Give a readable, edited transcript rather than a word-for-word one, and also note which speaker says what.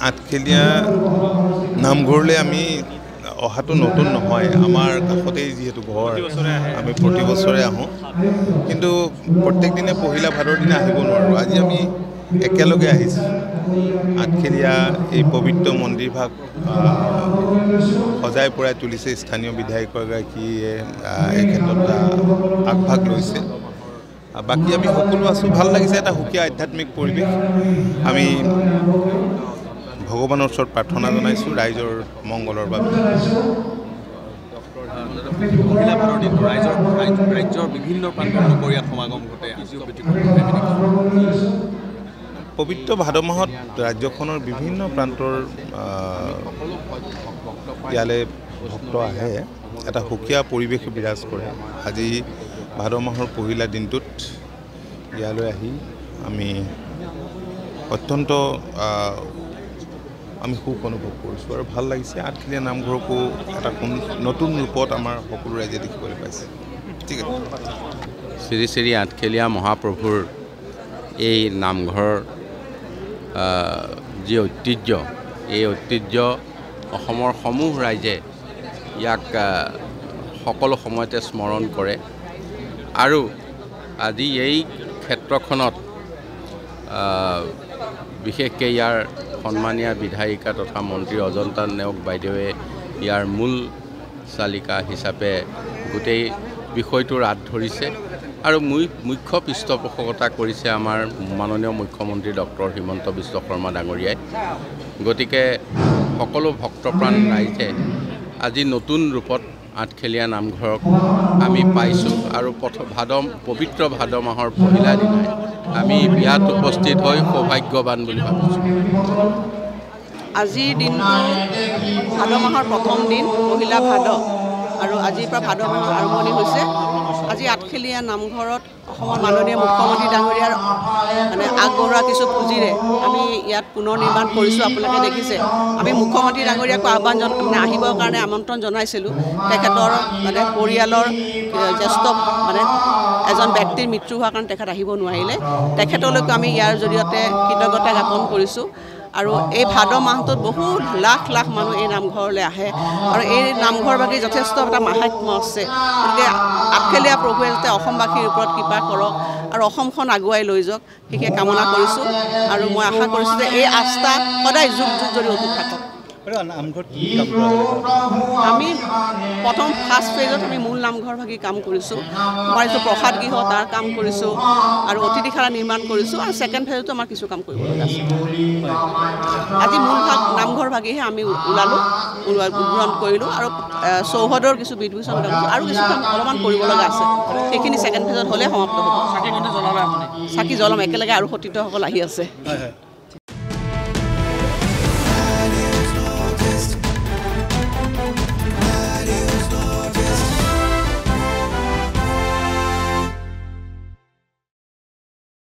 Speaker 1: আঠখেলীয়া নামঘৰলৈ আমি অহাটো নতুন নহয়, আমাৰ কাষতেই যিহেতু ঘৰ, আমি প্ৰতি বছৰে আহোঁ। কিন্তু প্ৰত্যেক দিনে পহিলা ভাদৰ দিনা আহিব নোৱাৰোঁ। আজি আমি একেলগে আহিছোঁ। আঠখেলীয়া এই পবিত্ৰ মন্দিৰভাগ সজাই পৰাই তুলিছে স্থানীয় বিধায়কগৰাকীয়ে, এই ক্ষেত্ৰত আগভাগ লৈছে। বাকী আমি সকলো আছোঁ, ভাল লাগিছে, এটা সুকীয়া আধ্যাত্মিক পৰিৱেশ। আমি ভগৱানৰ ওচৰত প্ৰাৰ্থনা জনাইছোঁ ৰাইজৰ মংগলৰ বাবে।
Speaker 2: ৰাজ্যৰ বিভিন্ন প্ৰান্তৰ লোকৰ ইয়াত সমাগম ঘটে।
Speaker 1: পবিত্ৰ ভাদ মাহত ৰাজ্যখনৰ বিভিন্ন প্ৰান্তৰ ইয়ালৈ ভক্ত আহে, এটা সুকীয়া পৰিৱেশ বিৰাজ কৰে। আজি ভাদ মাহৰ পহিলা দিনটোত ইয়ালৈ আহি আমি অত্যন্ত আমি সুখ অনুভৱ কৰিছোঁ আৰু ভাল লাগিছে। আঠখেলীয়া নামঘৰকো এটা নতুন ৰূপত আমাৰ সকলো ৰাইজে দেখিবলৈ পাইছে। ঠিক আছে।
Speaker 3: শ্ৰী শ্ৰী আঠখেলীয়া মহাপ্ৰভুৰ এই নামঘৰৰ যি ঐতিহ্য, এই ঐতিহ্য অসমৰ সমূহ ৰাইজে ইয়াক সকলো সময়তে স্মৰণ কৰে আৰু আজি এই ক্ষেত্ৰখনত বিশেষকৈ ইয়াৰ সন্মানীয় বিধায়িকা তথা মন্ত্ৰী অজন্তা নেওগ বাইদেৱে ইয়াৰ মূল চালিকা হিচাপে গোটেই বিষয়টোৰ হাত ধৰিছে আৰু মুখ্য পৃষ্ঠপোষকতা কৰিছে আমাৰ মাননীয় মুখ্যমন্ত্ৰী ডক্টৰ হিমন্ত বিশ্ব শৰ্মা ডাঙৰীয়াই। গতিকে সকলো ভক্তপ্ৰাণ ৰাইজে আজি নতুন ৰূপত আঠখেলীয়া নামঘৰক আমি পাইছোঁ আৰু পবিত্ৰ ভাদ মাহৰ পহিলা দিনাই আমি বিয়াত উপস্থিত হৈ সৌভাগ্যৱান বুলি ভাবিছোঁ।
Speaker 4: আজিৰ দিনটো ভাদ মাহৰ প্ৰথম দিন, পহিলা ভাদ, আৰু আজিৰ পৰা ভাদ মাহৰ আৰম্ভণি হৈছে। আজি আঠখেলীয়া নামঘৰত অসমৰ মাননীয় মুখ্যমন্ত্ৰী ডাঙৰীয়াৰ আগবঢ়োৱা কিছু পুঁজিৰে আমি ইয়াত পুনৰ নিৰ্মাণ কৰিছোঁ। আপোনালোকে দেখিছে, আমি মুখ্যমন্ত্ৰী ডাঙৰীয়াকো আহ্বান আহিবৰ কাৰণে আমন্ত্ৰণ জনাইছিলোঁ। তেখেতৰ পৰিয়ালৰ জ্যেষ্ঠ এজন ব্যক্তিৰ মৃত্যু হোৱাৰ কাৰণে তেখেত আহিব নোৱাৰিলে। তেখেতলৈকো আমি ইয়াৰ জৰিয়তে কৃতজ্ঞতা জ্ঞাপন কৰিছোঁ। আৰু এই ভাদ মাহটোত বহুত লাখ লাখ মানুহ এই নামঘৰলৈ আহে আৰু এই নামঘৰভাগি যথেষ্ট এটা মাহাত্ম্য আছে। গতিকে আঠখেলীয়া প্ৰভুৱে যাতে অসমবাসীৰ ওপৰত কৃপা কৰক আৰু অসমখন আগুৱাই লৈ যাওক, সেইটোৱে কামনা কৰিছোঁ। আৰু মই আশা কৰিছোঁ যে এই আস্থা সদায় যুগ যুগ ধৰি অটুট থাকক। আমি প্ৰথম ফাৰ্ষ্ট ফেজত আমি মূল নামঘৰভাগি কাম কৰিছোঁ। আমাৰ এইটো প্ৰসাদ গৃহ, তাৰ কাম কৰিছোঁ আৰু অতিথিশালা নিৰ্মাণ কৰিছোঁ। আৰু ছেকেণ্ড ফেজতো আমাৰ কিছু কাম কৰিব লগা আছে। আজি মূল নামঘৰভাগিহে আমি উদ্বোধন কৰিলোঁ আৰু চৌহদৰ কিছু বিধিবিধান কৰিছোঁ আৰু কিছু কাম অলপমান কৰিব লগা আছে। সেইখিনি ছেকেণ্ড ফেজত হ'লে সমাপ্ত হ'ব। চাকি জ্বলাম একেলগে আৰু সতীৰ্থসকল আহি আছে।